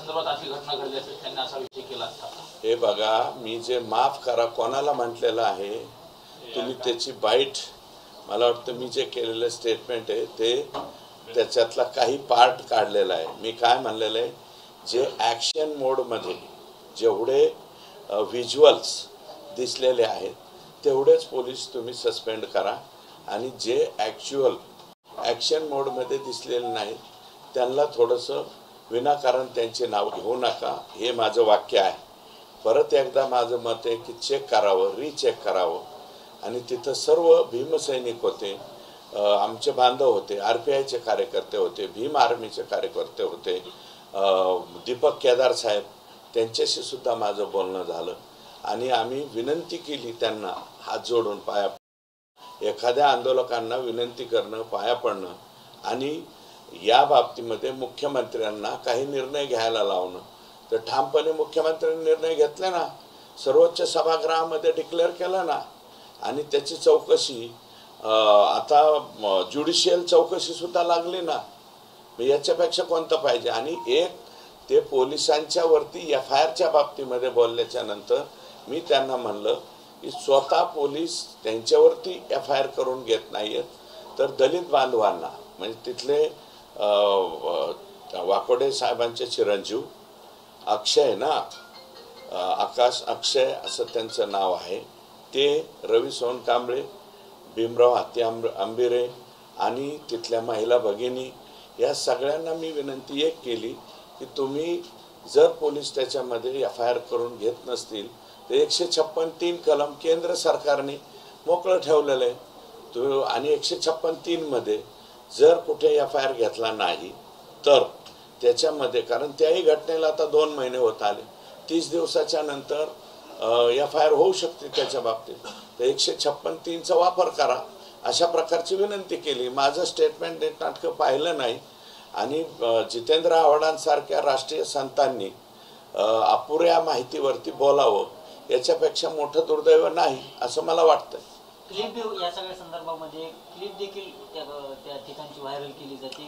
संदर्भात अशी घटना घडली असेल त्यांनी असा विषय केला असता। हे बघा, मी जे माफ करा कोणाला म्हटलेलं आहे तुम्ही त्याची बाईट, मला वाटतं मी जे केलेलं स्टेटमेंट आहे ते त्याच्यातला काही पार्ट काढलेला आहे। मी काय म्हणलेलं आहे, जे ॲक्शन मोडमध्ये जेवढे व्हिज्युअल्स दिसलेले आहेत तेवढेच पोलीस तुम्ही सस्पेंड करा, आणि जे ॲक्च्युअल ॲक्शन मोडमध्ये दिसलेले नाहीत त्यांना थोडंसं विनाकारण त्यांचे नाव घेऊ नका, हे माझं वाक्य आहे। परत एकदा माझं मत आहे की चेक करावं, रीचेक करावं, आणि तिथं सर्व भीमसैनिक होते, आमचे बांधव होते, RPIचे कार्यकर्ते होते, भीम आर्मीचे कार्यकर्ते होते, दीपक केदार साहेब त्यांच्याशी सुद्धा माझं बोलणं झालं, आणि आम्ही विनंती केली त्यांना हात जोडून पाया, एखाद्या आंदोलकांना विनंती करणं, पाया पडणं, आणि या बाबतीमध्ये मुख्यमंत्र्यांना काही निर्णय घ्यायला लावणं, तर ठामपणे मुख्यमंत्र्यांनी निर्णय घेतले ना, सर्वोच्च सभागृहामध्ये डिक्लेअर केलं ना, आणि त्याची चौकशी आता ज्युडिशियल चौकशी सुद्धा लागली ना, याच्यापेक्षा कोणतं पाहिजे। आणि एक ते पोलिसांच्या वरती FIRच्या बाबतीमध्ये बोलल्याच्या नंतर मी त्यांना म्हणलं की स्वतः पोलीस त्यांच्यावरती FIR करून घेत नाहीत, तर दलित बांधवांना, म्हणजे तिथले वाकोडे साहेबांचे चिरंजीव अक्षय ना, आकाश अक्षय असं त्यांचं नाव आहे, ते रवी सोनकांबळे, भीमराव हत्ती आंबिरे आणि तिथल्या महिला भगिनी, या सगळ्यांना मी विनंती एक केली की तुम्ही जर पोलीस त्याच्यामध्ये FIR करून घेत नसतील तर 156(3) कलम केंद्र सरकारने मोकळं ठेवलेलं आहे, आणि 156(3) मध्ये जर कुठे FIR घेतला नाही तर त्याच्यामध्ये, कारण त्याही घटनेला आता 2 महिने होत आले, 30 दिवसाच्या नंतर FIR होऊ शकते त्याच्या बाबतीत, तर 156(3)चा वापर करा, अशा प्रकारची विनंती केली। माझं स्टेटमेंट नाटकं पाहिलं नाही, आणि जितेंद्र आव्हाडांसारख्या राष्ट्रीय संतांनी अपुऱ्या माहितीवरती बोलावं, याच्यापेक्षा मोठं दुर्दैव नाही असं मला वाटतं। क्लिप या सगळ्या संदर्भामध्ये क्लिप देखील त्या ठिकाणची व्हायरल केली जाते।